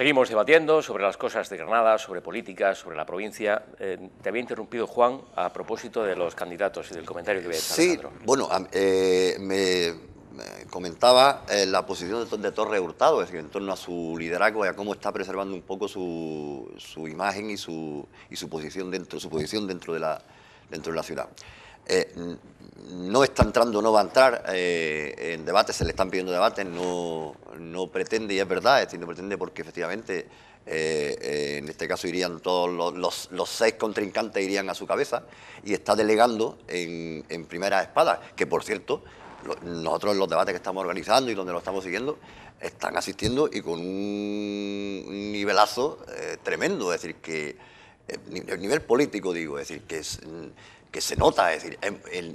Seguimos debatiendo sobre las cosas de Granada, sobre política, sobre la provincia. Te había interrumpido, Juan, a propósito de los candidatos y del comentario que había hecho Alejandro. Sí, bueno, me comentaba la posición de Torre Hurtado, es decir, en torno a su liderazgo y a cómo está preservando un poco su imagen y su posición dentro de la ciudad. No está entrando, no va a entrar en debates, se le están pidiendo debates, no pretende, y es verdad, es decir, no pretende porque efectivamente en este caso irían todos los 6 contrincantes irían a su cabeza, y está delegando en primeras espadas, que por cierto, nosotros en los debates que estamos organizando y donde lo estamos siguiendo, están asistiendo y con un nivelazo tremendo, es decir, que el nivel político, digo, es decir, que se nota, es decir,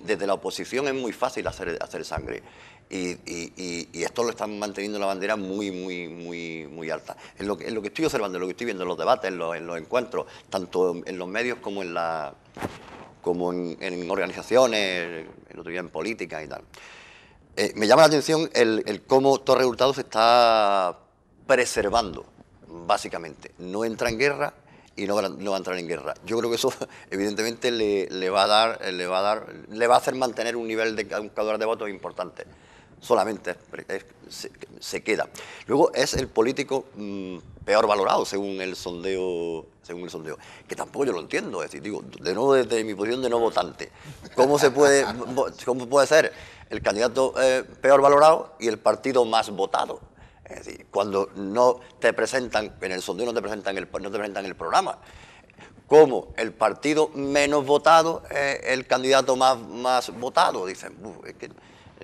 desde la oposición es muy fácil hacer sangre, y esto lo están manteniendo la bandera muy alta. Es lo que estoy observando, lo que estoy viendo en los debates, en los encuentros, tanto en los medios como en organizaciones, el otro día en política y tal. Me llama la atención el cómo Torre Hurtado se está preservando, básicamente. No entra en guerra y no va a entrar en guerra. Yo creo que eso evidentemente le va a hacer mantener un nivel de un caudal de votos importante. Solamente se queda. Luego es el político peor valorado según el sondeo, que tampoco yo lo entiendo. Es decir, digo, de nuevo desde mi posición de no votante, ¿cómo puede ser el candidato peor valorado y el partido más votado? Es decir, cuando no te presentan, en el sondeo no te presentan el programa. Como el partido menos votado es el candidato más votado. Dicen, es que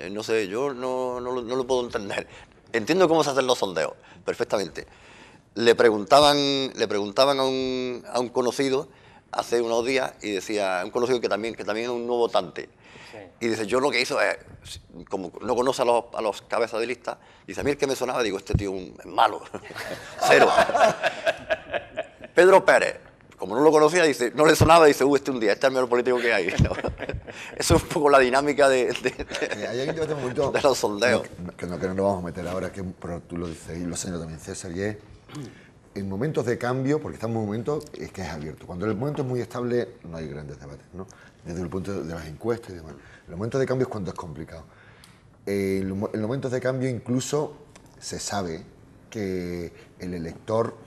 no sé, yo no lo puedo entender. Entiendo cómo se hacen los sondeos, perfectamente. Le preguntaban a un conocido hace unos días, y decía, un conocido que también es un nuevo votante. Sí. Y dice, yo lo que hizo es, como no conoce a los cabezas de lista, dice, a mí el que me sonaba, digo, este tío es malo, cero. Pedro Pérez, como no lo conocía, dice, no le sonaba, dice, este un día, este es el mejor político que hay. ¿No? Eso es un poco la dinámica de los sondeos. Que no nos vamos a meter ahora, pero tú lo dices, y lo señalo también César, y es en momentos de cambio, porque estamos en un momento es que es abierto. Cuando el momento es muy estable, no hay grandes debates, ¿no? Desde el punto de las encuestas y demás. El momento de cambio es cuando es complicado. En los momentos de cambio incluso se sabe que el elector,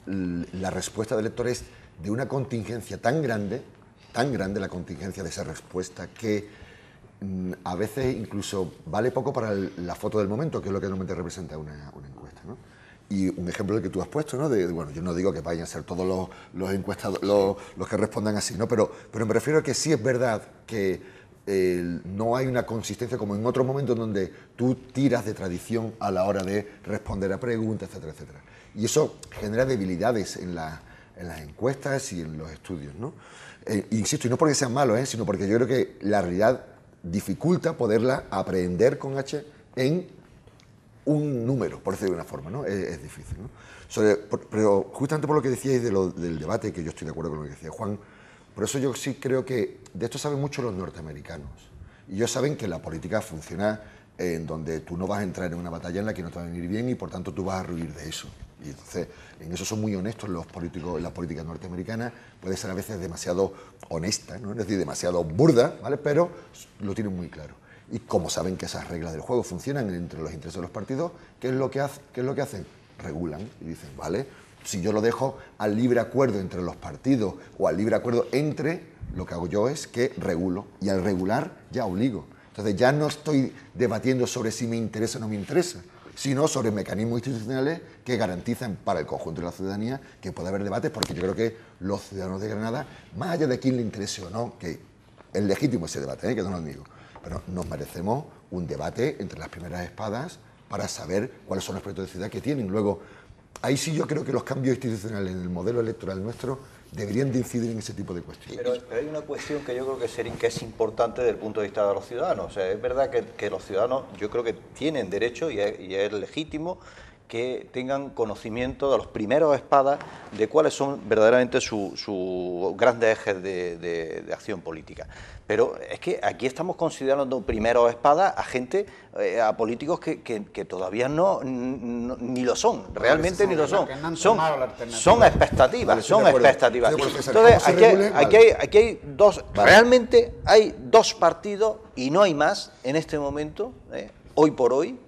la respuesta del elector es de una contingencia tan grande la contingencia de esa respuesta, que a veces incluso vale poco para la foto del momento, que es lo que normalmente representa una encuesta, ¿no? Y un ejemplo del que tú has puesto, ¿no? Bueno, yo no digo que vayan a ser todos los encuestados los que respondan así, ¿no? Pero me refiero a que sí es verdad que no hay una consistencia como en otros momentos donde tú tiras de tradición a la hora de responder a preguntas, etcétera, etcétera. Y eso genera debilidades en las encuestas y en los estudios, ¿no? Insisto, y no porque sean malos, sino porque yo creo que la realidad dificulta poderla aprehender con H en un número, por decirlo de una forma, ¿no? Es difícil, ¿no? Pero justamente por lo que decíais del debate, que yo estoy de acuerdo con lo que decía Juan, por eso yo sí creo que de esto saben mucho los norteamericanos. Y ellos saben que la política funciona en donde tú no vas a entrar en una batalla en la que no te va a venir bien y por tanto tú vas a huir de eso. Y entonces, en eso son muy honestos los políticos en la política norteamericana. Puede ser a veces demasiado honesta, ¿no? Es decir, demasiado burda, ¿vale? Pero lo tienen muy claro. Y como saben que esas reglas del juego funcionan entre los intereses de los partidos, ¿qué es lo que hacen? Regulan y dicen, vale, si yo lo dejo al libre acuerdo entre los partidos o al libre acuerdo lo que hago yo es que regulo, y al regular ya obligo. Entonces ya no estoy debatiendo sobre si me interesa o no me interesa, sino sobre mecanismos institucionales que garantizan para el conjunto de la ciudadanía que pueda haber debates, porque yo creo que los ciudadanos de Granada, más allá de quién le interese o no, que es legítimo ese debate, que no lo digo, pero nos merecemos un debate entre las primeras espadas para saber cuáles son los proyectos de ciudad que tienen. Luego, ahí sí yo creo que los cambios institucionales en el modelo electoral nuestro deberían de incidir en ese tipo de cuestiones. Pero hay una cuestión que yo creo que es importante desde el punto de vista de los ciudadanos. O sea, es verdad que los ciudadanos yo creo que tienen derecho y es legítimo que tengan conocimiento de los primeros espadas de cuáles son verdaderamente sus grandes ejes de acción política. Pero es que aquí estamos considerando primeros espadas a gente, a políticos que todavía ni lo son, realmente ni lo son. Son expectativas, son expectativas. Entonces, aquí hay dos, realmente hay dos partidos y no hay más en este momento, hoy por hoy.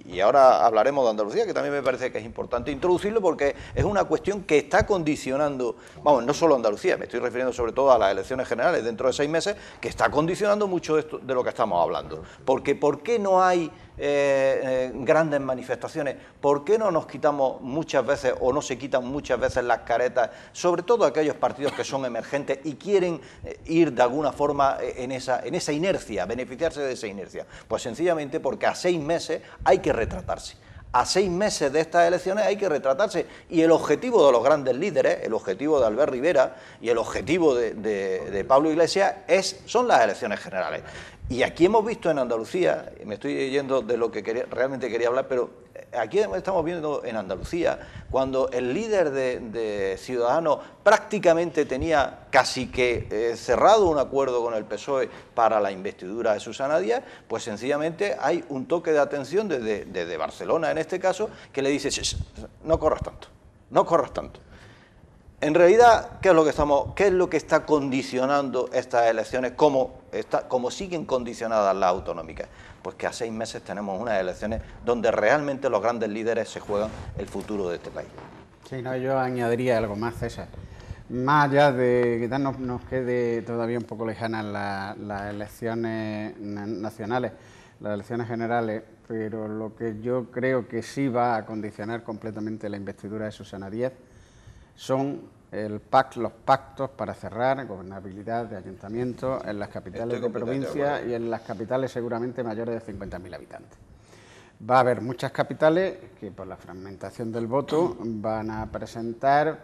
Y ahora hablaremos de Andalucía, que también me parece que es importante introducirlo porque es una cuestión que está condicionando, vamos, no solo Andalucía, me estoy refiriendo sobre todo a las elecciones generales dentro de 6 meses, que está condicionando mucho de lo que estamos hablando. Porque ¿por qué no hay grandes manifestaciones? ¿Por qué no nos quitamos muchas veces o no se quitan muchas veces las caretas, sobre todo aquellos partidos que son emergentes y quieren ir de alguna forma en esa inercia, beneficiarse de esa inercia? Pues sencillamente porque a 6 meses hay que retratarse. A 6 meses de estas elecciones hay que retratarse y el objetivo de los grandes líderes, el objetivo de Albert Rivera y el objetivo de Pablo Iglesias son las elecciones generales. Y aquí hemos visto en Andalucía, me estoy yendo de lo que realmente quería hablar, pero aquí estamos viendo en Andalucía, cuando el líder de Ciudadanos prácticamente tenía casi que cerrado un acuerdo con el PSOE para la investidura de Susana Díaz, pues sencillamente hay un toque de atención desde Barcelona, en este caso, que le dice, no corras tanto, no corras tanto. En realidad, ¿qué es lo que está condicionando estas elecciones? ¿Cómo siguen condicionadas las autonómicas? Pues que a 6 meses tenemos unas elecciones donde realmente los grandes líderes se juegan el futuro de este país. Sí, no, yo añadiría algo más, César. Más allá de quizás nos quede todavía un poco lejanas las elecciones nacionales, las elecciones generales, pero lo que yo creo que sí va a condicionar completamente la investidura de Susana Díaz son los pactos para cerrar gobernabilidad de ayuntamientos en las capitales de provincia y en las capitales seguramente mayores de 50.000 habitantes. Va a haber muchas capitales que por la fragmentación del voto van a presentar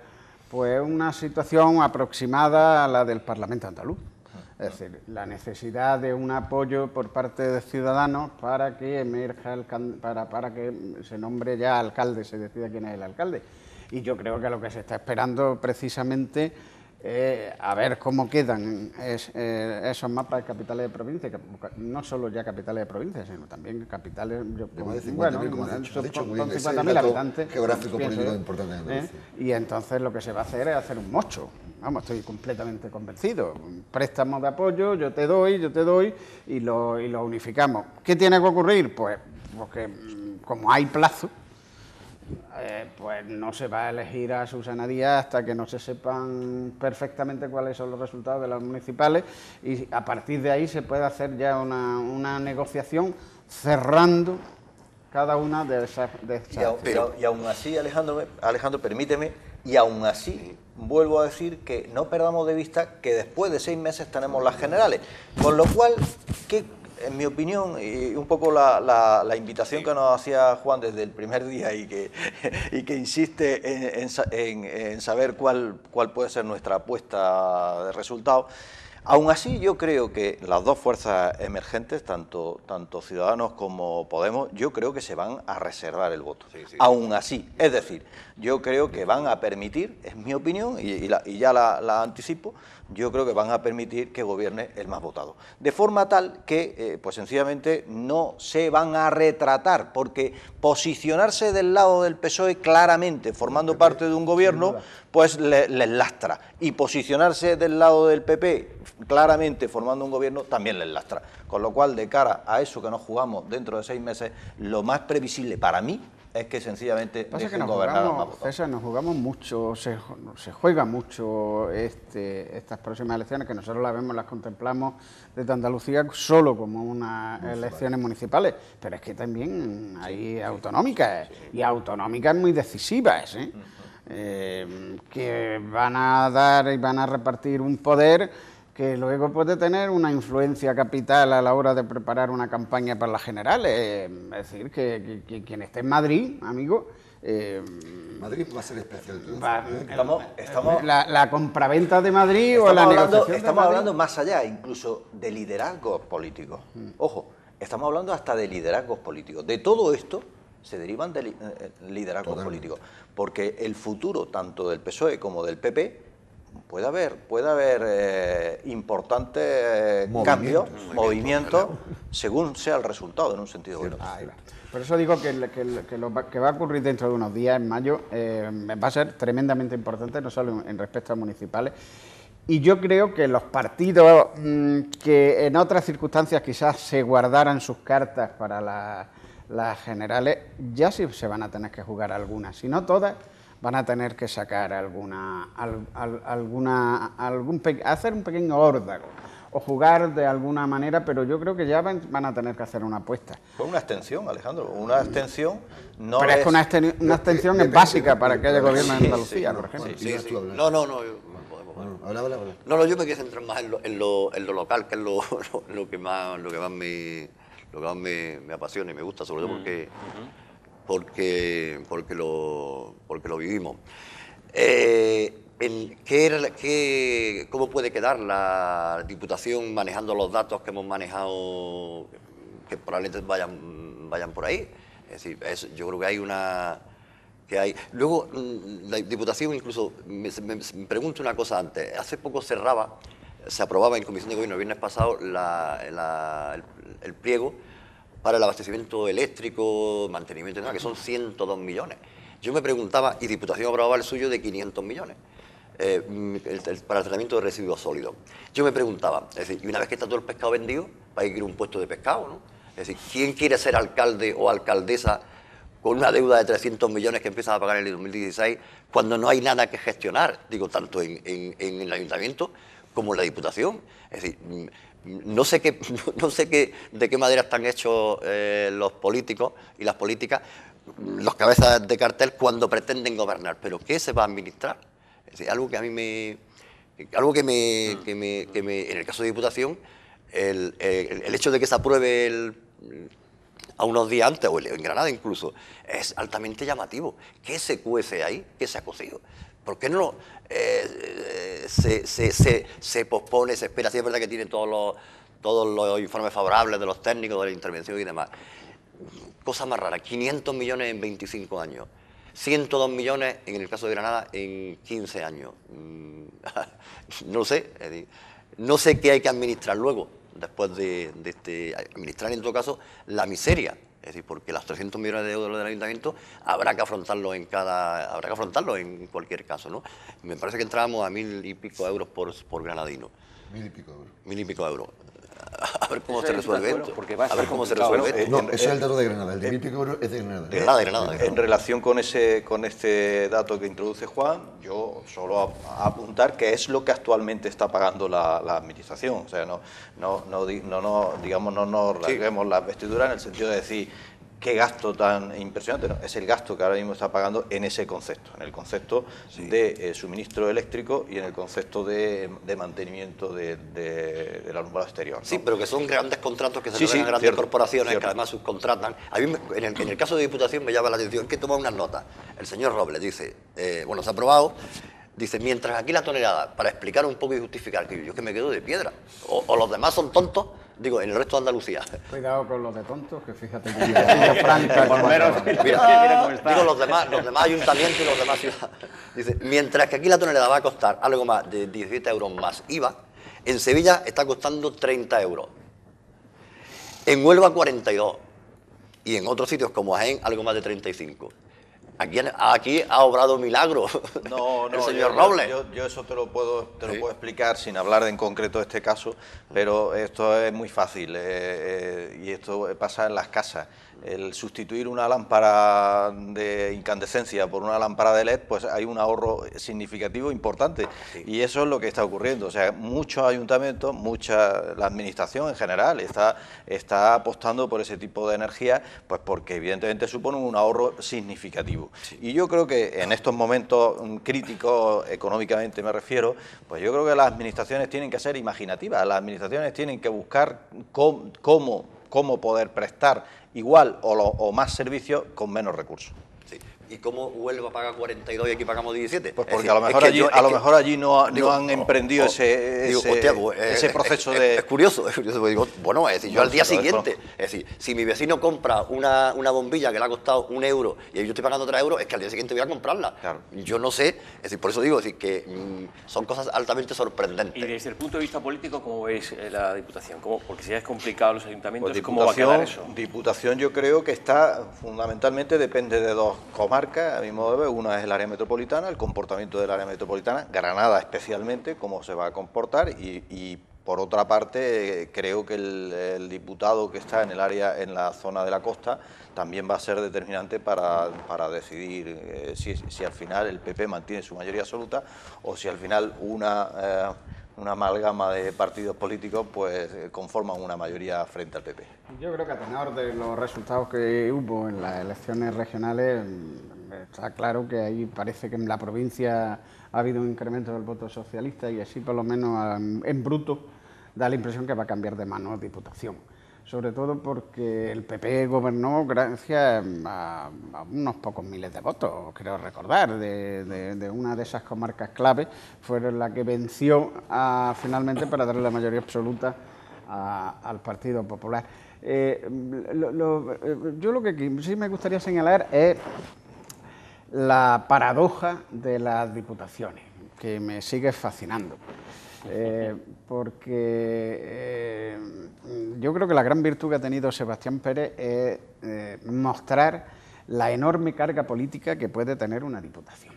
pues una situación aproximada a la del Parlamento andaluz. Es decir, la necesidad de un apoyo por parte de Ciudadanos para que emerja para que se nombre ya alcalde, se decida quién es el alcalde. Y yo creo que lo que se está esperando precisamente a ver cómo quedan esos mapas de capitales de provincia, que no solo ya capitales de provincia, sino también capitales con 50.000 habitantes. Geográfico político importante en Andalucía. Y entonces lo que se va a hacer es hacer un mocho. Vamos, estoy completamente convencido. Préstamos de apoyo, yo te doy y lo unificamos. ¿Qué tiene que ocurrir? Pues porque como hay plazo, pues no se va a elegir a Susana Díaz hasta que no se sepan perfectamente cuáles son los resultados de las municipales y a partir de ahí se puede hacer ya una negociación cerrando cada una de esas y aún así, Alejandro, permíteme, y aún así vuelvo a decir que no perdamos de vista que después de 6 meses tenemos las generales, con lo cual, en mi opinión, y un poco la invitación que nos hacía Juan desde el primer día y que insiste en saber cuál puede ser nuestra apuesta de resultado, aún así yo creo que las dos fuerzas emergentes, tanto Ciudadanos como Podemos, yo creo que se van a reservar el voto. Sí. Aún así, es decir, yo creo que van a permitir, es mi opinión, y ya la anticipo, yo creo que van a permitir que gobierne el más votado. De forma tal que, pues sencillamente, no se van a retratar, porque posicionarse del lado del PSOE claramente, formando parte de un gobierno, pues les lastra. Y posicionarse del lado del PP, claramente formando un gobierno, también les lastra. Con lo cual, de cara a eso que nos jugamos dentro de 6 meses, lo más previsible para mí es que sencillamente dejen gobernar al más votado. Eso nos jugamos mucho, se juega mucho estas próximas elecciones, que nosotros las contemplamos desde Andalucía solo como unas elecciones municipales, pero es que también hay autonómicas, y autonómicas muy decisivas, que van a dar y van a repartir un poder que luego puede tener una influencia capital a la hora de preparar una campaña para las generales. Es decir, que quien esté en Madrid, amigo... Madrid va a ser especial. La compraventa de Madrid o la negociación estamos hablando más allá, incluso de liderazgos políticos. Ojo, estamos hablando hasta de liderazgos políticos. De todo esto se derivan del liderazgo político. Porque el futuro, tanto del PSOE como del PP, puede haber importantes cambios, movimientos, según sea el resultado, en un sentido bueno. Por eso digo que lo que va a ocurrir dentro de unos días, en mayo, va a ser tremendamente importante, no solo en respecto a municipales. Y yo creo que los partidos que en otras circunstancias quizás se guardaran sus cartas para las generales, ya sí se van a tener que jugar algunas, si no todas, van a tener que sacar hacer un pequeño órdago o jugar de alguna manera, pero yo creo que ya van a tener que hacer una apuesta. Con una abstención, Alejandro, una abstención no pero es que una abstención es básica para que haya gobierno en Andalucía, por ejemplo. Sí. No, yo me quiero centrar más en lo local, que es lo que más me apasiona y me gusta, sobre todo porque lo vivimos. ¿Cómo puede quedar la Diputación manejando los datos que hemos manejado, que probablemente vayan por ahí? Es decir, yo creo que hay Luego, la Diputación incluso, me pregunto una cosa antes. Hace poco se aprobaba en Comisión de Gobierno el viernes pasado el pliego para el abastecimiento eléctrico, mantenimiento, que son 102 millones. Yo me preguntaba, y Diputación aprobaba el suyo de 500 millones. Para el tratamiento de residuos sólidos. Yo me preguntaba, es decir, y una vez que está todo el pescado vendido, va a ir un puesto de pescado, ¿no? Es decir, ¿quién quiere ser alcalde o alcaldesa con una deuda de 300 millones que empiezan a pagar en el 2016 cuando no hay nada que gestionar? Digo, tanto en el ayuntamiento como en la Diputación. Es decir, no sé de qué manera están hechos los políticos y las políticas, los cabezas de cartel cuando pretenden gobernar, pero ¿qué se va a administrar? Es decir, algo que a mí en el caso de Diputación, el hecho de que se apruebe a unos días antes, o en Granada incluso, es altamente llamativo. ¿Qué se cuece ahí? ¿Qué se ha cocido? ¿Por qué no se pospone, se espera? Sí, es verdad que tiene todos los informes favorables de los técnicos, de la intervención y demás. Cosa más rara, 500 millones en 25 años. 102 millones en el caso de Granada en 15 años. No sé, no sé qué hay que administrar luego, después de administrar en todo caso la miseria. Es decir, porque los 300 millones de euros del ayuntamiento habrá que afrontarlo en cualquier caso, ¿no? Me parece que entrábamos a 1.000 y pico euros por granadino. 1.000 y pico euros. 1.000 y pico euros. A ver cómo se resuelve esto. A ver cómo se resuelve esto. No, ese es el dato de Granada. El de 1.000 y pico euros es de Granada. Granada. En relación con este dato que introduce Juan, yo solo apuntar que es lo que actualmente está pagando la administración. O sea, no nos rasguemos las vestiduras en el sentido de decir qué gasto tan impresionante, no, es el gasto que ahora mismo está pagando en ese concepto, en el concepto de suministro eléctrico y en el concepto de mantenimiento del alumbrado exterior, ¿no? Sí, pero que son grandes contratos que se dan a grandes corporaciones que además subcontratan. A mí, en el caso de Diputación me llama la atención que toma unas notas. El señor Robles dice, se ha aprobado, dice, mientras aquí la tonelada, para explicar un poco y justificar, que yo que me quedo de piedra, o los demás son tontos, digo, en el resto de Andalucía. Cuidado con los de tontos, que fíjate que Franca, por menos, mira cómo está. Digo, los demás ayuntamientos y los demás ciudades. Dice, mientras que aquí la tonelada va a costar algo más de 17 euros más IVA, en Sevilla está costando 30 euros. En Huelva 42. Y en otros sitios como Jaén, algo más de 35. Aquí ha obrado milagro el señor Robles. Yo eso te lo puedo explicar sin hablar en concreto de este caso, pero esto es muy fácil y esto pasa en las casas. El sustituir una lámpara de incandescencia por una lámpara de LED, pues hay un ahorro significativo importante, y eso es lo que está ocurriendo. O sea, muchos ayuntamientos, la administración en general está apostando por ese tipo de energía, pues porque evidentemente supone un ahorro significativo. Y yo creo que en estos momentos críticos, económicamente me refiero, pues yo creo que las administraciones tienen que ser imaginativas, las administraciones tienen que buscar cómo poder prestar igual o más servicios con menos recursos. Sí. ¿Y cómo Huelva paga 42 y aquí pagamos 17? Pues porque a lo mejor allí no han emprendido ese proceso de... Es curioso, digo, bueno, es decir, yo al día siguiente, es decir, si mi vecino compra una bombilla que le ha costado 1 euro y yo estoy pagando 3 euros, es que al día siguiente voy a comprarla. Claro. Yo no sé, es decir, por eso digo, es decir, que son cosas altamente sorprendentes. Y desde el punto de vista político, ¿cómo veis la Diputación? Porque si ya es complicado los ayuntamientos, pues ¿cómo va a quedar eso? Diputación yo creo que está, fundamentalmente depende de 2 comarcas, a mi modo de ver. Una es el área metropolitana, el comportamiento del área metropolitana, Granada especialmente, cómo se va a comportar, y por otra parte creo que el diputado que está en el área, en la zona de la costa, también va a ser determinante para decidir si al final el PP mantiene su mayoría absoluta o si al final una amalgama de partidos políticos pues conforman una mayoría frente al PP. Yo creo que a tenor de los resultados que hubo en las elecciones regionales, está claro que ahí parece que en la provincia ha habido un incremento del voto socialista y así por lo menos en bruto da la impresión que va a cambiar de mano Diputación. Sobre todo porque el PP gobernó gracias a unos pocos miles de votos, creo recordar, de una de esas comarcas clave, fue la que venció finalmente para darle la mayoría absoluta al Partido Popular. Yo lo que sí me gustaría señalar es la paradoja de las diputaciones, que me sigue fascinando. Porque yo creo que la gran virtud que ha tenido Sebastián Pérez es mostrar la enorme carga política que puede tener una diputación.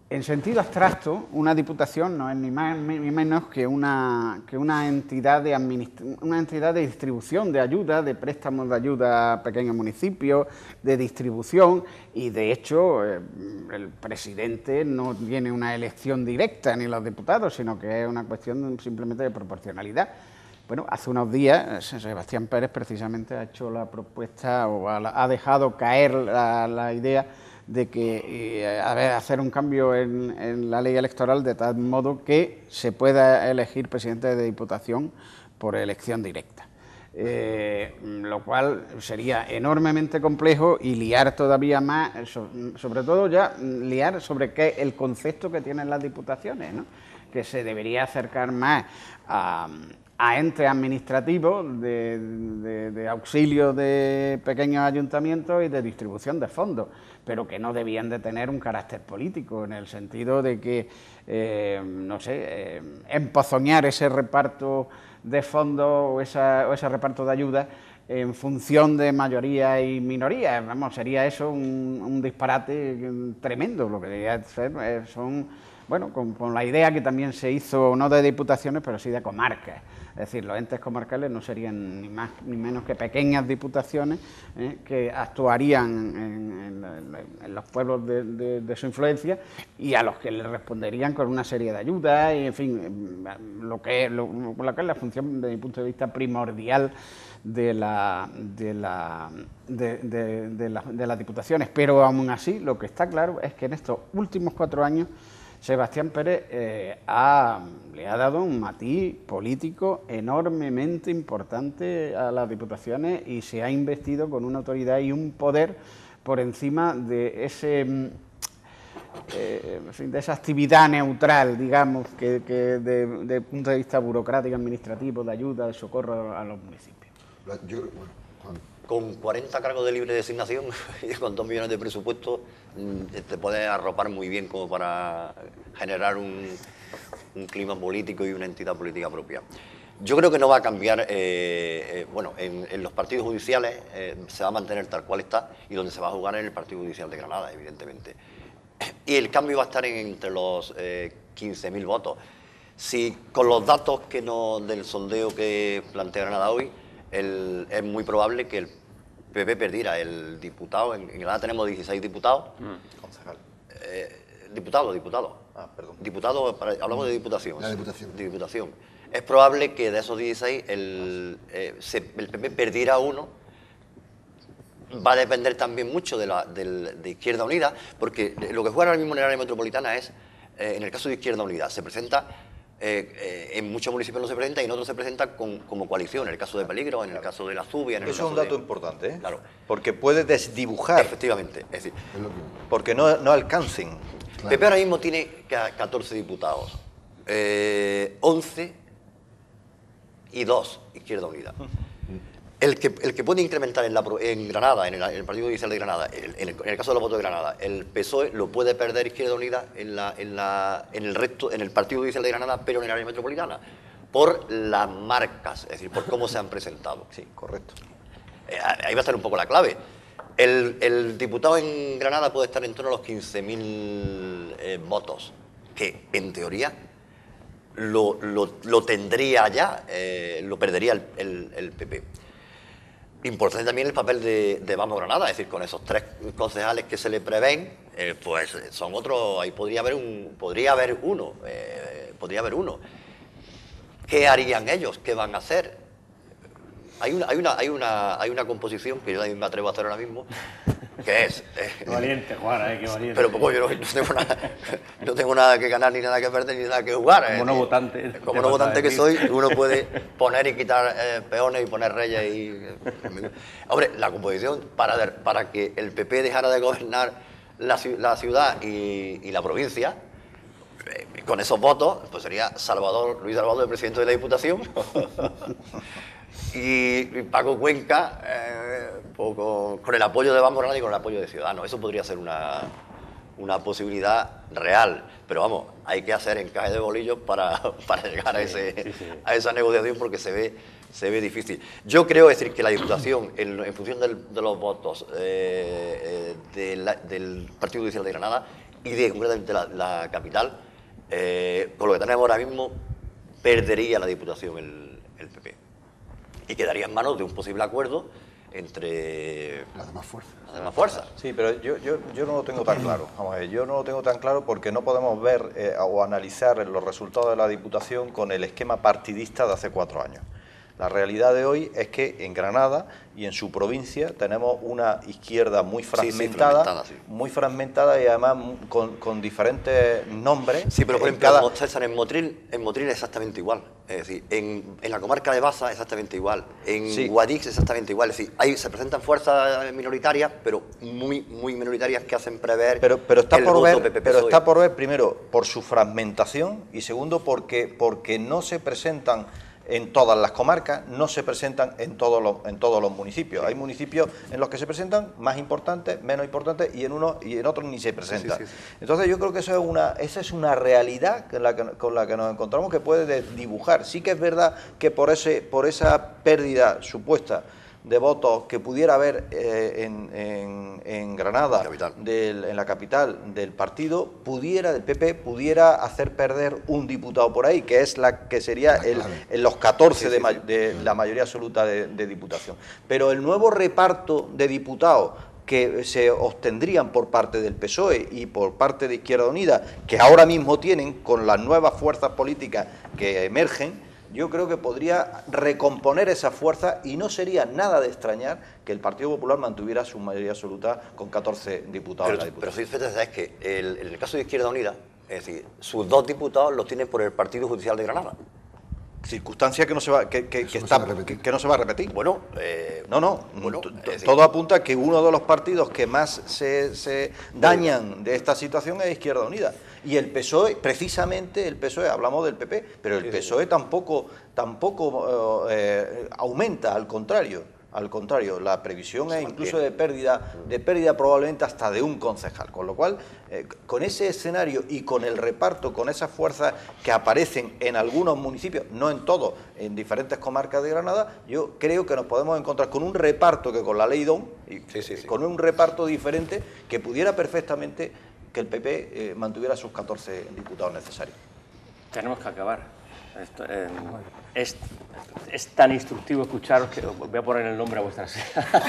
En sentido abstracto, una diputación no es ni más ni menos que una entidad de distribución de ayuda, de préstamos de ayuda a pequeños municipios, de distribución, y de hecho el presidente no tiene una elección directa ni los diputados, sino que es una cuestión simplemente de proporcionalidad. Bueno, hace unos días Sebastián Pérez precisamente ha hecho la propuesta o ha dejado caer la idea de que hacer un cambio en la ley electoral de tal modo que se pueda elegir presidente de Diputación por elección directa. Lo cual sería enormemente complejo y liar todavía más, sobre todo ya liar sobre el concepto que tienen las diputaciones, ¿no? Que se debería acercar más a entes administrativos de auxilio de pequeños ayuntamientos y de distribución de fondos, pero que no debían de tener un carácter político, en el sentido de que, empozoñar ese reparto de fondos o ese reparto de ayuda en función de mayoría y minoría. Vamos, sería eso un disparate tremendo. Lo que debería ser bueno, con la idea que también se hizo, no de diputaciones, pero sí de comarcas. Es decir, los entes comarcales no serían ni más ni menos que pequeñas diputaciones que actuarían en los pueblos de su influencia y a los que le responderían con una serie de ayudas y, en fin, lo que es la función, desde mi punto de vista, primordial de las diputaciones. Pero aún así, lo que está claro es que en estos últimos 4 años Sebastián Pérez le ha dado un matiz político enormemente importante a las diputaciones y se ha investido con una autoridad y un poder por encima de de esa actividad neutral, digamos, que desde el punto de vista burocrático, administrativo, de ayuda, de socorro a los municipios. Con 40 cargos de libre designación y con 2 millones de presupuesto, te puedes arropar muy bien como para generar un clima político y una entidad política propia. Yo creo que no va a cambiar, en los partidos judiciales se va a mantener tal cual está y donde se va a jugar en el Partido Judicial de Granada, evidentemente. Y el cambio va a estar entre los 15.000 votos. Si con los datos del sondeo que plantea Granada hoy, es muy probable que el PP perdiera el diputado. En Granada tenemos 16 diputados. Concejal. Diputado. Ah, perdón. Diputado, hablamos de diputación. La diputación. De diputación. Es probable que de esos 16 el PP perdiera uno. Va a depender también mucho de Izquierda Unida, porque lo que juega ahora mismo en el área metropolitana es, en el caso de Izquierda Unida, se presenta en muchos municipios no se presenta y en otros se presenta como coalición, en el caso de Peligro, en el caso de la Zubia... Eso es un dato importante, ¿eh? Claro. Porque puede desdibujar. Efectivamente, es decir... Porque no alcancen. Claro. PP ahora mismo tiene 14 diputados, 11 y 2 Izquierda Unida. El que puede incrementar en Granada, en el Partido Judicial de Granada, en el caso de los votos de Granada, el PSOE lo puede perder Izquierda Unida en el Partido Judicial de Granada, pero en el área metropolitana, por las marcas, es decir, por cómo se han presentado. Sí, correcto. Ahí va a estar un poco la clave. El diputado en Granada puede estar en torno a los 15.000 votos, que en teoría lo tendría ya, lo perdería el PP. Importante también el papel de Vamos Granada, es decir, con esos 3 concejales que se le prevén, pues son otros, ahí podría haber uno. ¿Qué harían ellos? ¿Qué van a hacer? Hay una composición que yo también me atrevo a hacer ahora mismo, que es... Qué valiente, Juan, qué valiente. Pero pues, yo no tengo nada que ganar, ni nada que perder, ni nada que jugar. Como no votante. Como no votante que soy, uno puede poner y quitar peones y poner reyes y... Hombre, la composición, para que el PP dejara de gobernar la ciudad y la provincia, con esos votos, pues sería Luis Salvador, el presidente de la Diputación, y Paco Cuenca, con el apoyo de Vamos Granada y con el apoyo de Ciudadanos. Eso podría ser una posibilidad real, pero vamos, hay que hacer encaje de bolillos para llegar a esa negociación, porque se ve difícil. Yo creo, decir, que la Diputación, en función de los votos del Partido Judicial de Granada y de concretamente la capital, con lo que tenemos ahora mismo, perdería la Diputación el PP. Y quedaría en manos de un posible acuerdo entre las demás fuerzas. Sí, pero yo no lo tengo tan claro. Vamos a ver, yo no lo tengo tan claro porque no podemos ver o analizar los resultados de la Diputación con el esquema partidista de hace 4 años. La realidad de hoy es que en Granada y en su provincia tenemos una izquierda muy fragmentada, muy fragmentada y además con diferentes nombres. Sí, pero por ejemplo, César, en Motril exactamente igual. Es decir, en la comarca de Baza exactamente igual. En Guadix exactamente igual. Es decir, ahí se presentan fuerzas minoritarias, pero muy minoritarias, que hacen prever pero está el por voto ver, PP-PSOE. Pero está por ver, primero, por su fragmentación, y segundo, porque no se presentan en todas las comarcas, no se presentan en todos los municipios. Hay municipios en los que se presentan más importantes, menos importantes, y en unos y en otros ni se presentan. Entonces yo creo que esa es una realidad con la que nos encontramos, que puede dibujar. Sí que es verdad que por esa pérdida supuesta de votos que pudiera haber en Granada, en la capital del partido, del PP, pudiera hacer perder un diputado por ahí, que es la que sería en los 14 de la mayoría absoluta de diputación. Pero el nuevo reparto de diputados que se obtendrían por parte del PSOE y por parte de Izquierda Unida, que ahora mismo tienen con las nuevas fuerzas políticas que emergen, yo creo que podría recomponer esa fuerza, y no sería nada de extrañar que el Partido Popular mantuviera su mayoría absoluta con 14 diputados en la Diputación. Pero fíjate, es que en el caso de Izquierda Unida, es decir, sus 2 diputados los tienen por el Partido Judicial de Granada. Circunstancia que no se va a repetir. Bueno, todo apunta a que uno de los partidos que más se dañan de esta situación es Izquierda Unida. Y el PSOE, precisamente el PSOE, hablamos del PP, pero el PSOE tampoco aumenta, al contrario. Al contrario, la previsión es incluso de pérdida probablemente hasta de un concejal. Con lo cual, con ese escenario y con el reparto, con esas fuerzas que aparecen en algunos municipios, no en todos, en diferentes comarcas de Granada, yo creo que nos podemos encontrar con un reparto que con la ley DON, con un reparto diferente, que pudiera perfectamente que el PP mantuviera sus 14 diputados necesarios. Tenemos que acabar. Es tan instructivo escucharos que os voy a poner el nombre a vuestra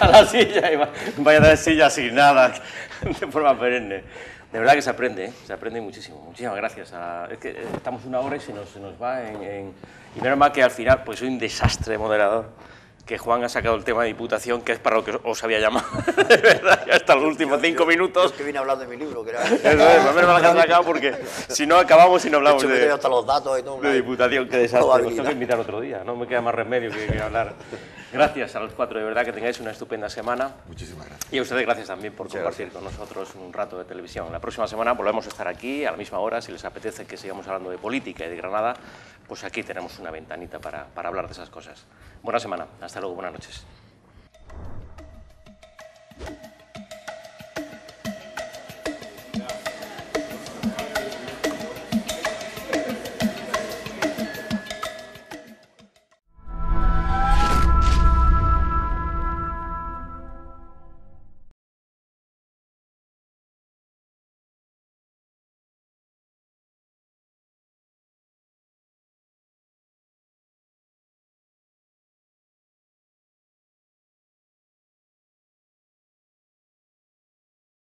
a la silla y vaya a dar silla sin nada, de forma perenne. De verdad que se aprende muchísimo. Muchísimas gracias. Es que estamos 1 hora y se nos va y menos mal que al final, pues soy un desastre moderador, que Juan ha sacado el tema de Diputación, que es para lo que os había llamado, de verdad, hasta los últimos 5 minutos. Yo que vine a hablar de mi libro, que era... Eso es, menos mal que has sacado, porque si no acabamos y no hablamos De hecho, me doy hasta los datos y todo. de Diputación. Qué desastre, os probabilidad. tengo que invitar otro día, no me queda más remedio que hablar. Gracias a los 4, de verdad, que tengáis una estupenda semana. Muchísimas gracias. Y a ustedes gracias también por compartir con nosotros un rato de televisión. La próxima semana volvemos a estar aquí a la misma hora, si les apetece que sigamos hablando de política y de Granada, pues aquí tenemos una ventanita para hablar de esas cosas. Buena semana, hasta luego, buenas noches.